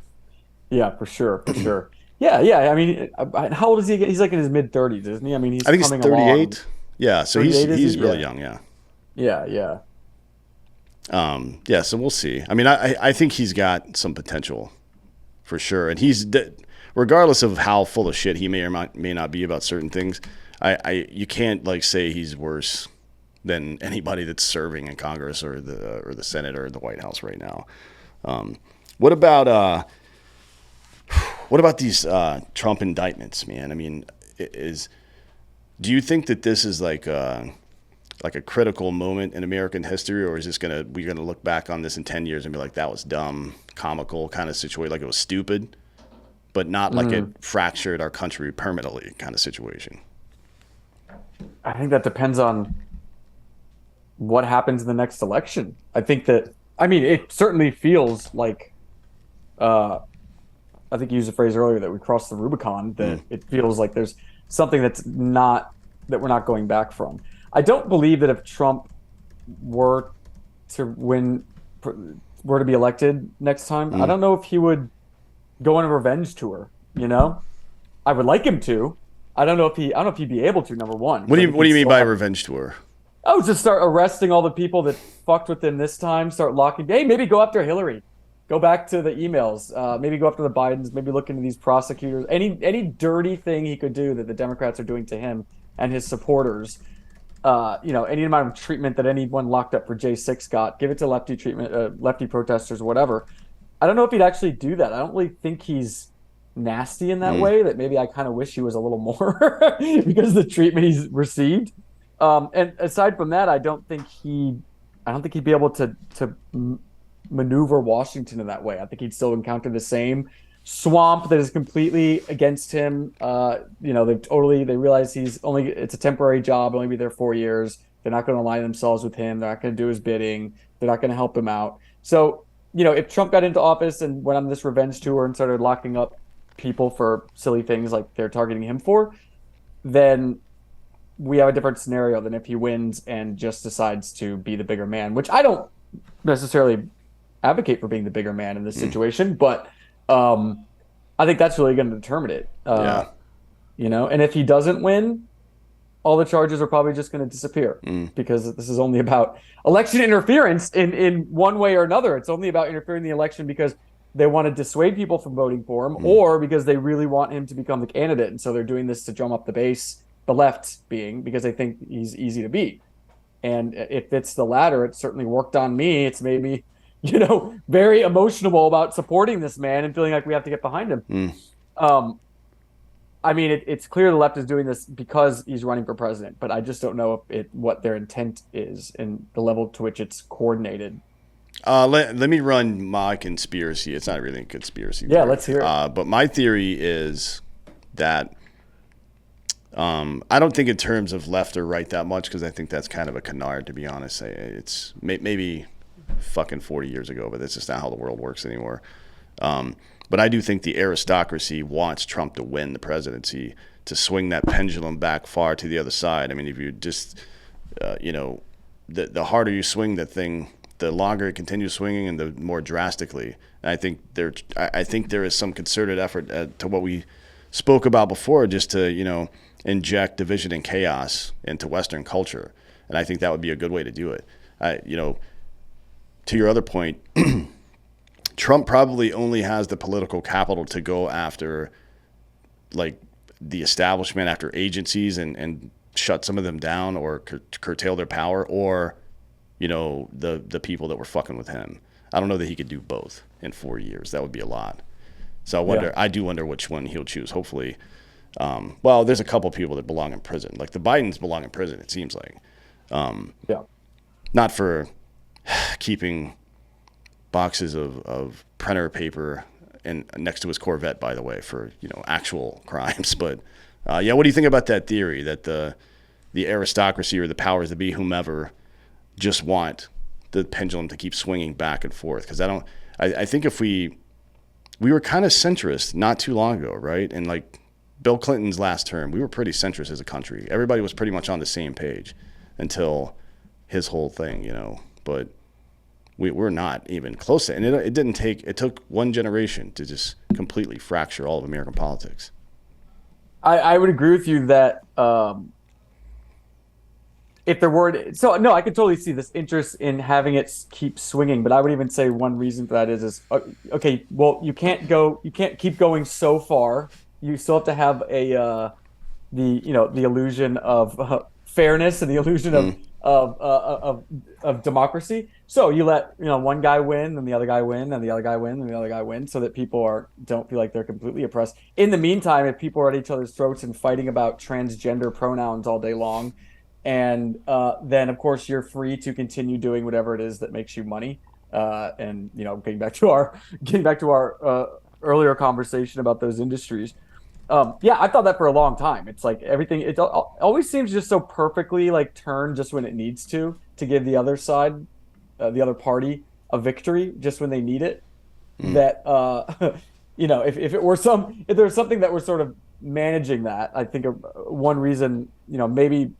Yeah, for sure. For sure. Yeah. Yeah. I mean, how old is he? He's like in his mid-30s, isn't he? I mean, I think he's 38. Along. Yeah. So he's really young. Yeah. Yeah. Yeah. Yeah. So we'll see. I mean, I think he's got some potential for sure. And regardless of how full of shit he may or may not be about certain things, you can't say he's worse than anybody that's serving in Congress or the Senate or the White House right now. What about these Trump indictments, man? I mean, do you think that this is like a critical moment in American history, or is we're gonna look back on this in 10 years and be like, that was dumb, comical kind of situation, like it was stupid, but not like it fractured our country permanently kind of situation? I think that depends on what happens in the next election. I think it certainly feels like, I think you used the phrase earlier that we crossed the Rubicon, that it feels like there's something that we're not going back from. I don't believe that if Trump were to be elected next time, I don't know if he would go on a revenge tour. I would like him to. I don't know if he'd be able to. Number one. What do you mean by a revenge tour? Oh, just start arresting all the people that fucked with him this time. Start locking. Hey, maybe go after Hillary. Go back to the emails. Maybe go after the Bidens. Maybe look into these prosecutors. Any dirty thing he could do that the Democrats are doing to him and his supporters. Any amount of treatment that anyone locked up for J6 got, give it to lefty protesters, whatever. I don't know if he'd actually do that. I don't really think he's nasty in that way. That maybe I kind of wish he was a little more because of the treatment he's received. And aside from that, I don't think he'd be able to maneuver Washington in that way. I think he'd still encounter the same swamp that is completely against him. They realize it's a temporary job, only be there 4 years. They're not going to align themselves with him. They're not going to do his bidding. They're not going to help him out. So, if Trump got into office and went on this revenge tour and started locking up people for silly things like they're targeting him for, then we have a different scenario than if he wins and just decides to be the bigger man, which I don't necessarily advocate for being the bigger man in this situation, but I think that's really going to determine it. And if he doesn't win, all the charges are probably just going to disappear because this is only about election interference in one way or another. It's only about interfering in the election because they want to dissuade people from voting for him or because they really want him to become the candidate. And so they're doing this to drum up the base, the left being, because they think he's easy to beat. And if it's the latter, it certainly worked on me. It's made me, very emotional about supporting this man and feeling like we have to get behind him. It's clear the left is doing this because he's running for president, but I just don't know what their intent is and the level to which it's coordinated. Let me run my conspiracy. It's not really a conspiracy theory. Yeah, let's hear it. But my theory is that I don't think in terms of left or right that much, because I think that's kind of a canard, to be honest. It's maybe fucking 40 years ago, but that's just not how the world works anymore. But I do think the aristocracy wants Trump to win the presidency, to swing that pendulum back far to the other side. I mean, if you just, the harder you swing the thing, the longer it continues swinging, and the more drastically. And I think there is some concerted effort to what we spoke about before, just to inject division and chaos into Western culture. And I think that would be a good way to do it. To your other point, Trump probably only has the political capital to go after, like, the establishment, after agencies, and shut some of them down, or curtail their power, or the people that were fucking with him. I don't know that he could do both in 4 years. That would be a lot. So I do wonder which one he'll choose. Hopefully, there's a couple people that belong in prison. Like the Bidens belong in prison, it seems like. Not for keeping boxes of printer paper and next to his Corvette, by the way, for actual crimes. But what do you think about that theory that the aristocracy or the powers that be, whomever, just want the pendulum to keep swinging back and forth? Because I think if we were kind of centrist not too long ago, right? And like Bill Clinton's last term, we were pretty centrist as a country. Everybody was pretty much on the same page until his whole thing, But we're not even close to it. And it took one generation to just completely fracture all of American politics. I would agree with you that if there were, so no, I could totally see this interest in having it keep swinging. But I would even say one reason for that is okay, well, you can't keep going so far. You still have to have the illusion of fairness and the illusion of democracy. So you let one guy win, and the other guy win, and the other guy win, and the other guy win, so that people don't feel like they're completely oppressed. In the meantime, if people are at each other's throats and fighting about transgender pronouns all day long, and then of course you're free to continue doing whatever it is that makes you money. And getting back to our earlier conversation about those industries. I thought that for a long time. It's like everything, it always seems just so perfectly like turned just when it needs to give the other side, the other party, a victory just when they need it. That if there was something that was sort of managing that, I think one reason maybe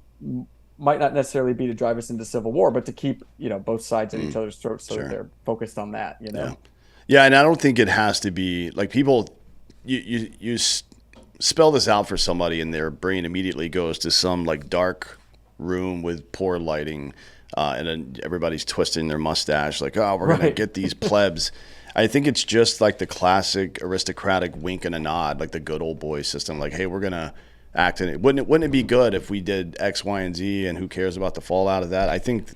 might not necessarily be to drive us into civil war, but to keep both sides at each other's throats, so that they're focused on that. Yeah, and I don't think it has to be like people. You spell this out for somebody, and their brain immediately goes to some like dark room with poor lighting, and then everybody's twisting their mustache like, oh, we're gonna get these plebs. I think it's just like the classic aristocratic wink and a nod, like the good old boy system. Like, hey, we're gonna act in it. Wouldn't it be good if we did X, Y, and Z, and who cares about the fallout of that? I think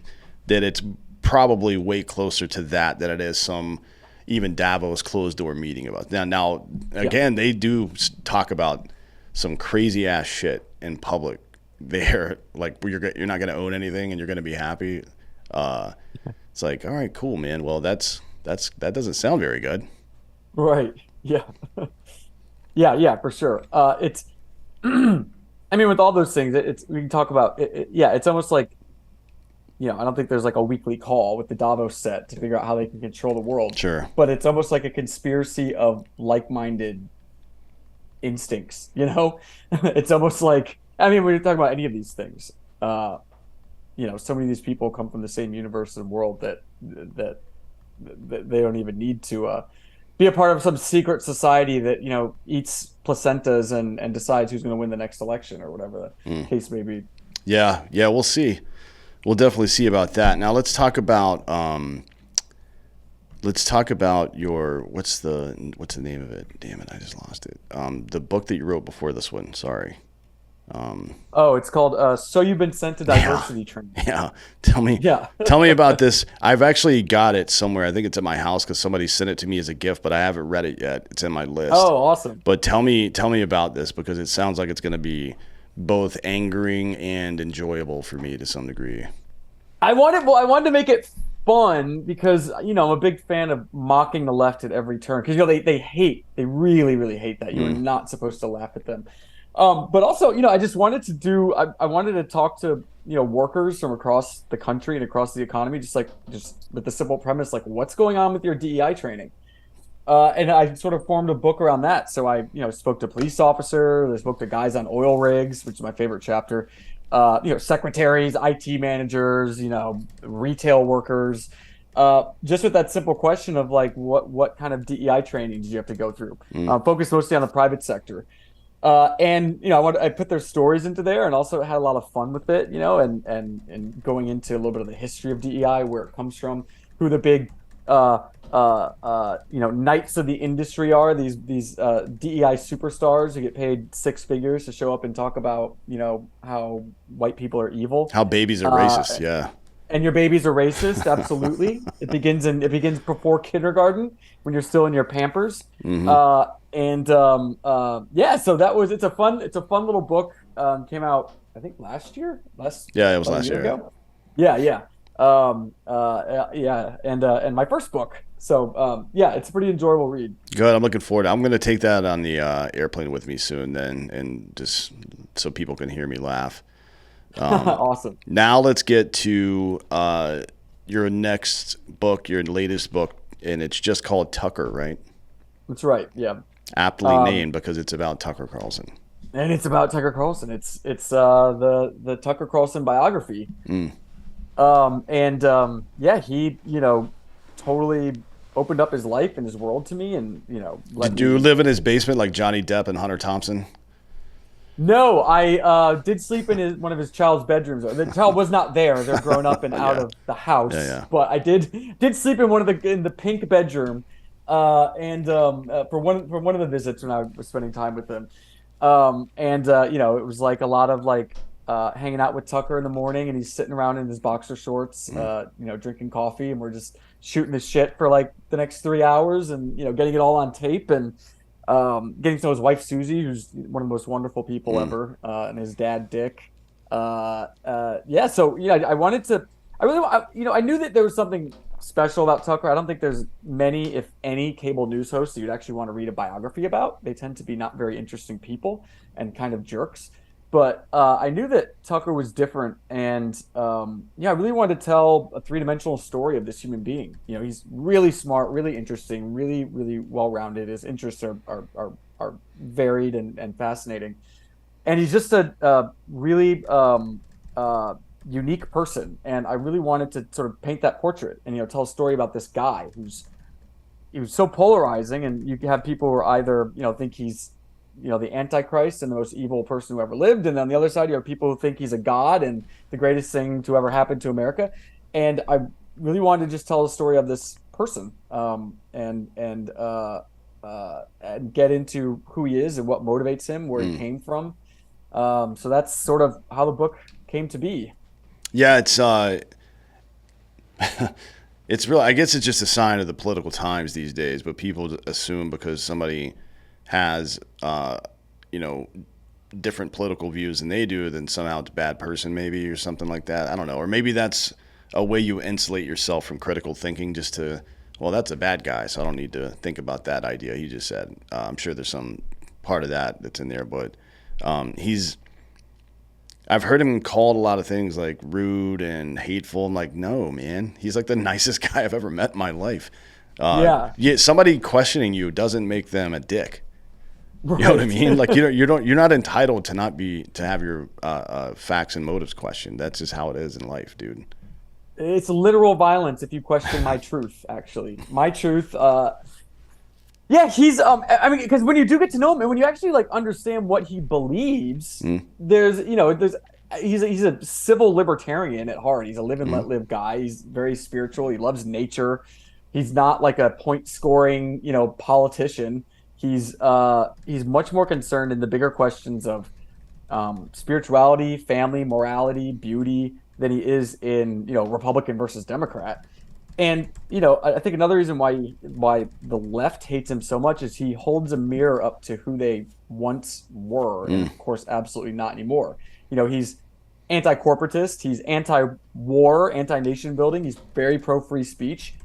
that it's probably way closer to that than it is some even Davos closed door meeting about. Now again, they do talk about some crazy ass shit in public there, like where you're not going to own anything and you're going to be happy. It's like, all right, cool, man. Well, that doesn't sound very good. Right. Yeah. Yeah, for sure. It's, I mean, with all those things, we can talk about it. Yeah. It's almost like, I don't think there's like a weekly call with the Davos set to figure out how they can control the world. Sure. But it's almost like a conspiracy of like-minded instincts, It's almost like, I mean, when you're talking about any of these things, so many of these people come from the same universe and world that they don't even need to be a part of some secret society that, eats placentas and decides who's going to win the next election or whatever the case may be. Yeah, we'll see. We'll definitely see about that. Now let's talk about your what's the name of it? Damn it, I just lost it. The book that you wrote before this one. Sorry. It's called So You've Been Sent to Diversity Training. Yeah. Tell me about this. I've actually got it somewhere. I think it's at my house because somebody sent it to me as a gift, but I haven't read it yet. It's in my list. Oh, awesome. But tell me about this, because it sounds like it's going to be both angering and enjoyable for me to some degree. I wanted to make it fun because, I'm a big fan of mocking the left at every turn, because, they really, really hate that. You're not supposed to laugh at them. But also, I just wanted to I wanted to talk to workers from across the country and across the economy, just with the simple premise, like, what's going on with your DEI training? And I sort of formed a book around that. So I, spoke to police officers, I spoke to guys on oil rigs, which is my favorite chapter. Secretaries, IT managers, retail workers. Just with that simple question of like, what kind of DEI training did you have to go through? Focused mostly on the private sector. I put their stories into there, and also had a lot of fun with it, and going into a little bit of the history of DEI, where it comes from, who the big knights of the industry are, these DEI superstars who get paid six figures to show up and talk about how white people are evil, How babies are racist. Yeah. and your babies are racist. Absolutely, it begins before kindergarten, when you're still in your Pampers. So it's a fun little book. Came out, I think, last year. Yeah, it was last year year. ago. Yeah. And my first book. So it's a pretty enjoyable read. Good. I'm looking forward. I'm going to take that on the airplane with me soon, then, and just so people can hear me laugh. Awesome. Now let's get to your next book, your latest book, and it's just called Tucker, right? That's right. Yeah. Aptly named because it's about Tucker Carlson. And it's about Tucker Carlson. It's the Tucker Carlson biography. He totally opened up his life and his world to me, and Did you live in his basement like Johnny Depp and Hunter Thompson? No, I did sleep in one of his child's bedrooms. The child was not there; they're grown up and out of the house. Yeah. But I did sleep in in the pink bedroom, for one of the visits when I was spending time with him. It was like a lot of like hanging out with Tucker in the morning, and he's sitting around in his boxer shorts, drinking coffee, and we're just shooting the shit for like the next 3 hours, and getting it all on tape, and getting to know his wife Susie, who's one of the most wonderful people ever, and his dad Dick. I wanted to. I knew that there was something special about Tucker. I don't think there's many, if any, cable news hosts that you'd actually want to read a biography about. They tend to be not very interesting people and kind of jerks. But I knew that Tucker was different, and I really wanted to tell a three-dimensional story of this human being. He's really smart, really interesting, really, really well-rounded. His interests are varied and fascinating, and he's just a really unique person. And I really wanted to sort of paint that portrait and tell a story about this guy he was so polarizing. And you have people who are either think he's the Antichrist and the most evil person who ever lived, and on the other side you have people who think he's a god and the greatest thing to ever happen to America. And I really wanted to just tell the story of this person, and get into who he is and what motivates him, where he came from. So that's sort of how the book came to be. Yeah, it's it's real. I guess it's just a sign of the political times these days. But people assume because somebody has different political views than they do, then somehow it's a bad person, maybe, or something like that. I don't know. Or maybe that's a way you insulate yourself from critical thinking, just to, well, that's a bad guy, so I don't need to think about that idea he just said. I'm sure there's some part of that that's in there, but I've heard him called a lot of things like rude and hateful. I'm like, no, man, he's like the nicest guy I've ever met in my life. Somebody questioning you doesn't make them a dick. Right. You know what I mean? Like you're not entitled to have your facts and motives questioned. That's just how it is in life, dude. It's literal violence if you question my truth. Actually, my truth. He's because when you do get to know him and when you actually like understand what he believes, he's a civil libertarian at heart. He's a live and let live guy. He's very spiritual. He loves nature. He's not like a point scoring, politician. He's much more concerned in the bigger questions of spirituality, family, morality, beauty than he is in, Republican versus Democrat. And, I think another reason why the left hates him so much is he holds a mirror up to who they once were. And of course, absolutely not anymore. He's anti-corporatist. He's anti-war, anti-nation building. He's very pro-free speech.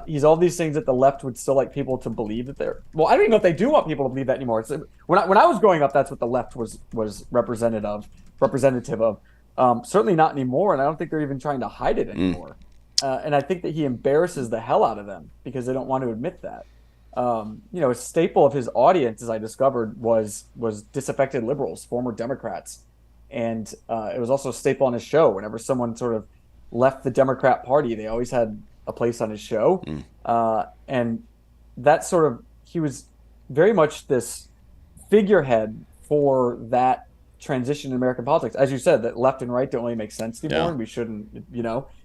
He's all these things that the left would still like people to believe that they're. Well, I don't even know if they do want people to believe that anymore. When I was growing up, that's what the left was representative of. Certainly not anymore, and I don't think they're even trying to hide it anymore. And I think that he embarrasses the hell out of them because they don't want to admit that. A staple of his audience, as I discovered, was disaffected liberals, former Democrats, and it was also a staple on his show. Whenever someone sort of left the Democrat Party, they always had a place on his show, and that sort of he was very much this figurehead for that transition in American politics. As you said, that left and right don't really make sense anymore, and we shouldn't,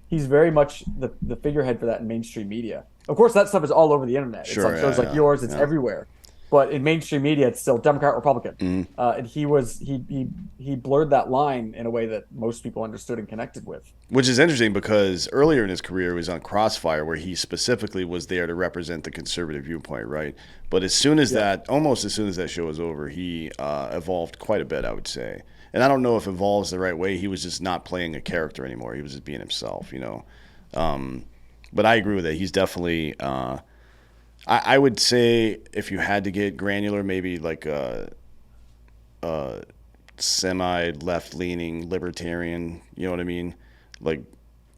he's very much the figurehead for that in mainstream media. Of course, that stuff is all over the internet. It's on shows like yours, it's everywhere. But in mainstream media, it's still Democrat, Republican. And he blurred that line in a way that most people understood and connected with. Which is interesting because earlier in his career, he was on Crossfire, where he specifically was there to represent the conservative viewpoint, right? But as soon as almost as soon as that show was over, he evolved quite a bit, I would say. And I don't know if evolves the right way. He was just not playing a character anymore. He was just being himself, But I agree with it. He's definitely... I would say if you had to get granular, maybe like a semi-left-leaning libertarian, you know what I mean? Like,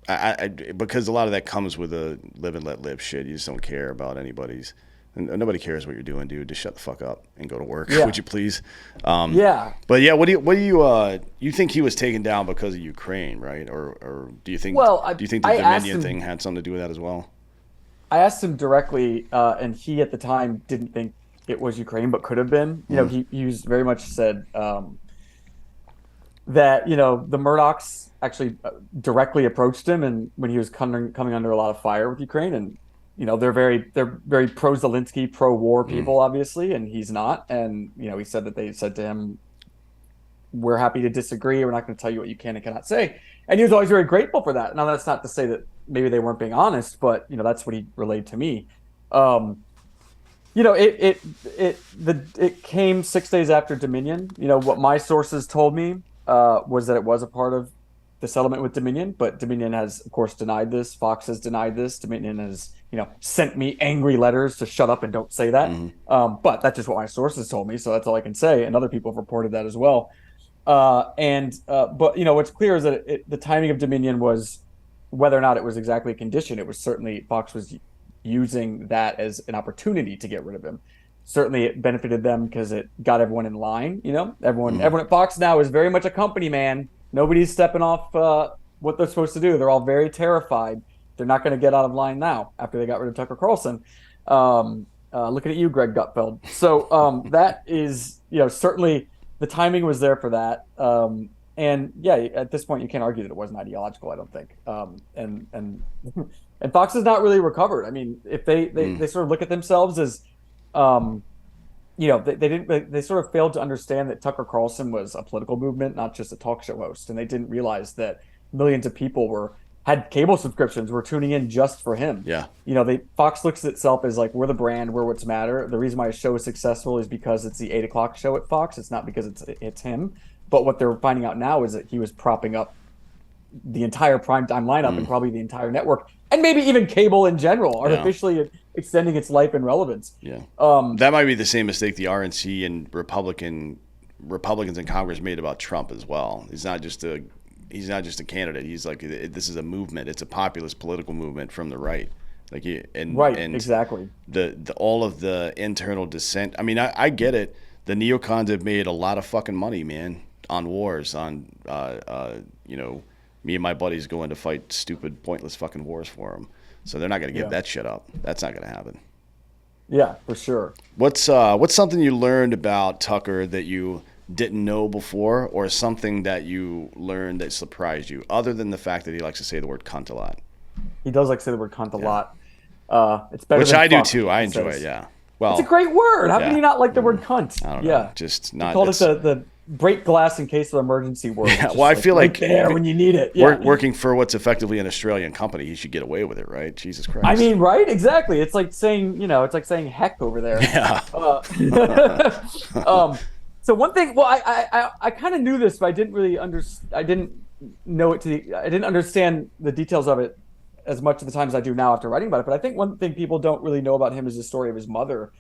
I because a lot of that comes with a live and let live shit. You just don't care about anybody's. And nobody cares what you're doing, dude. Just shut the fuck up and go to work, would you please? But yeah, what do you think he was taken down because of Ukraine, right? Or do you think the Dominion thing had something to do with that as well? I asked him directly, and he at the time didn't think it was Ukraine, but could have been. He very much said that the Murdochs actually directly approached him, and when he was coming under a lot of fire with Ukraine, and they're very pro Zelensky, pro war people, obviously, and he's not. And he said that they said to him, "We're happy to disagree. We're not going to tell you what you can and cannot say." And he was always very grateful for that. Now, that's not to say that maybe they weren't being honest, but that's what he relayed to me. It came 6 days after Dominion. What my sources told me was that it was a part of the settlement with Dominion, but Dominion has, of course, denied this. Fox has denied this. Dominion has, sent me angry letters to shut up and don't say that. But that's just what my sources told me, so that's all I can say. And other people have reported that as well. But what's clear is that the timing of Dominion was, whether or not it was exactly a condition, it was certainly Fox was using that as an opportunity to get rid of him. Certainly it benefited them because it got everyone in line. Everyone at Fox now is very much a company man. Nobody's stepping off what they're supposed to do. They're all very terrified. They're not going to get out of line now after they got rid of Tucker Carlson. Looking at you, Greg Gutfeld. So that is, certainly the timing was there for that. And yeah, at this point, you can't argue that it wasn't ideological, I don't think. And Fox has not really recovered. I mean, if they sort of look at themselves as, they sort of failed to understand that Tucker Carlson was a political movement, not just a talk show host. And they didn't realize that millions of people had cable subscriptions, were tuning in just for him. Yeah. Fox looks at itself as like, we're the brand, we're what's matter. The reason why a show is successful is because it's the 8 o'clock show at Fox. It's not because it's him. But what they're finding out now is that he was propping up the entire primetime lineup and probably the entire network, and maybe even cable in general, artificially extending its life and relevance. Yeah. That might be the same mistake the RNC and Republicans in Congress made about Trump as well. He's not just a candidate. He's like, this is a movement. It's a populist political movement from the right. Exactly. The all of the internal dissent. I mean, I get it. The neocons have made a lot of fucking money, man, on wars, on me and my buddies going to fight stupid, pointless fucking wars for them. So they're not going to give that shit up. That's not going to happen. Yeah, for sure. What's something you learned about Tucker that you didn't know before, or something that you learned that surprised you, other than the fact that he likes to say the word cunt a lot? He does like to say the word cunt a lot. It's better. Which I do too. I enjoy it. Yeah. Well, it's a great word. How can you not like the word cunt? I don't know. Just not. He called it the break glass in case of emergency word. Yeah, well, I feel like there when you need it. Yeah. Working for what's effectively an Australian company, he should get away with it, right? Jesus Christ. I mean, right? Exactly. It's like saying, it's like saying heck over there. Yeah. So one thing, well, I kind of knew this, but I didn't really I didn't know it I didn't understand the details of it as much of the time as I do now after writing about it. But I think one thing people don't really know about him is the story of his mother,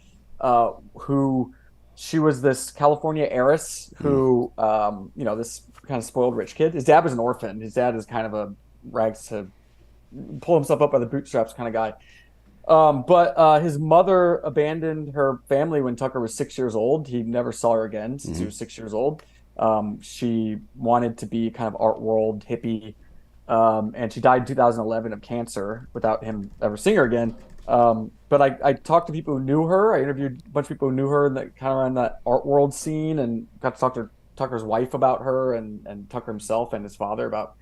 who she was this California heiress who, this kind of spoiled rich kid. His dad was an orphan. His dad is kind of a rags to pull himself up by the bootstraps kind of guy. But his mother abandoned her family when Tucker was 6 years old. He never saw her again since he was 6 years old. She wanted to be kind of art world hippie, and she died in 2011 of cancer without him ever seeing her again. But I talked to people who knew her. I interviewed a bunch of people who knew her in that kind of around that art world scene, and got to talk to Tucker's wife about her, and Tucker himself and his father about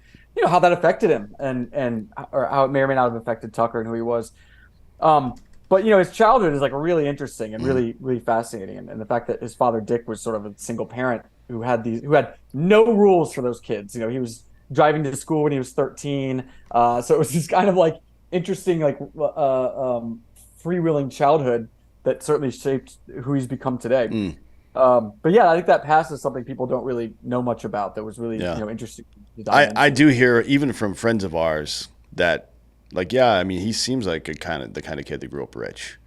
how that affected him, and or how it may or may not have affected Tucker and who he was. But his childhood is like really interesting and really, really fascinating. And the fact that his father Dick was sort of a single parent who had no rules for those kids. He was driving to school when he was 13. So it was just kind of like interesting, like freewheeling childhood that certainly shaped who he's become today. But yeah, I think that past is something people don't really know much about. That was really interesting to dive into. I do hear even from friends of ours that, like, yeah, I mean, he seems like the kind of kid that grew up rich.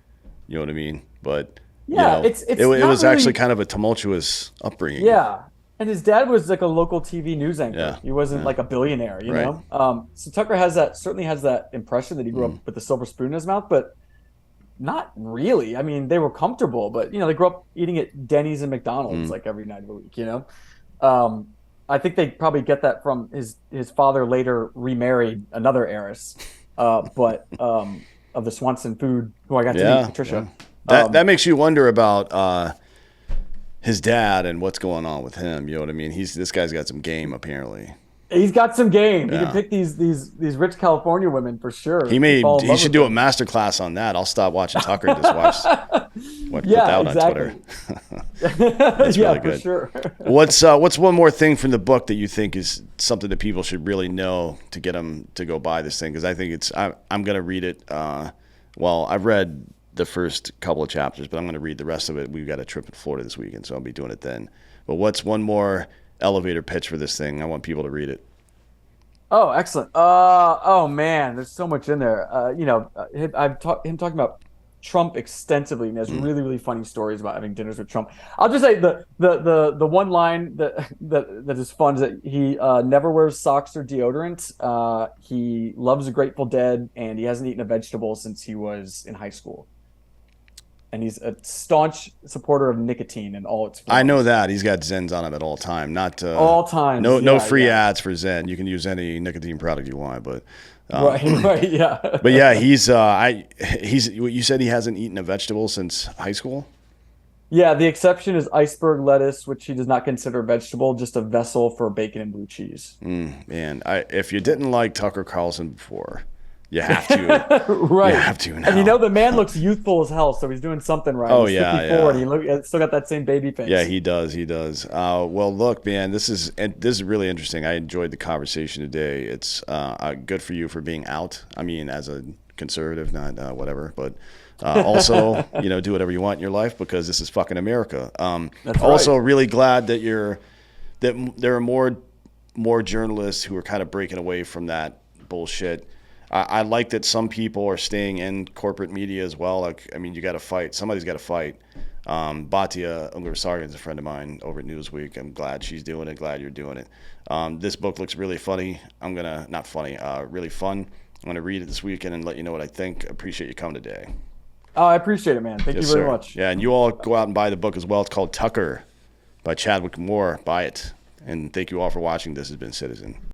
You know what I mean? But yeah, it was really, actually kind of a tumultuous upbringing. Yeah, and his dad was like a local TV news anchor. Yeah, he wasn't like a billionaire, you right. know. So Tucker certainly has that impression that he grew up with a silver spoon in his mouth, but not really. I mean, they were comfortable, but they grew up eating at Denny's and McDonald's like every night of the week. I think they probably get that from his father later remarried another heiress. But of the Swanson food, who I got to meet, Patricia. Yeah. That makes you wonder about his dad and what's going on with him. You know what I mean? This guy's got some game, apparently. He's got some game. Yeah. He can pick these rich California women for sure. He should do a master class on that. I'll stop watching Tucker and just watch put that out on Twitter. That's really good. For sure. What's one more thing from the book that you think is something that people should really know to get them to go buy this thing? Because I think I'm going to read it. I've read the first couple of chapters, but I'm going to read the rest of it. We've got a trip in Florida this weekend, so I'll be doing it then. But what's one more elevator pitch for this thing? I want people to read it. Oh, excellent. Oh man, there's so much in there. I've him talking about Trump extensively, and has really, really funny stories about having dinners with Trump. I'll just say the one line that is fun is that he never wears socks or deodorant. He loves the Grateful Dead, and he hasn't eaten a vegetable since he was in high school. And he's a staunch supporter of nicotine and all its forms. I know that. He's got Zens on him at all time. Not all times. No free ads for Zen. You can use any nicotine product you want, but right, yeah. But yeah, he's you said he hasn't eaten a vegetable since high school? Yeah, the exception is iceberg lettuce, which he does not consider a vegetable, just a vessel for bacon and blue cheese. Man, if you didn't like Tucker Carlson before, you have to. Right. You have to now. And the man looks youthful as hell, so he's doing something right. Oh, he's 54, and he's still got that same baby face. Yeah, he does. Well, look, man, this is really interesting. I enjoyed the conversation today. It's good for you for being out. I mean, as a conservative, not whatever, but also, do whatever you want in your life, because this is fucking America. That's also right. really glad that there are more journalists who are kind of breaking away from that bullshit. I like that some people are staying in corporate media as well. Like, I mean, you got to fight. Somebody's got to fight. Batia Ungarsaryan is a friend of mine over at Newsweek. I'm glad she's doing it. Glad you're doing it. This book looks really funny. Really fun. I'm going to read it this weekend and let you know what I think. Appreciate you coming today. Oh, I appreciate it, man. Thank you very much. Yeah, and you all go out and buy the book as well. It's called Tucker by Chadwick Moore. Buy it. And thank you all for watching. This has been Citizen.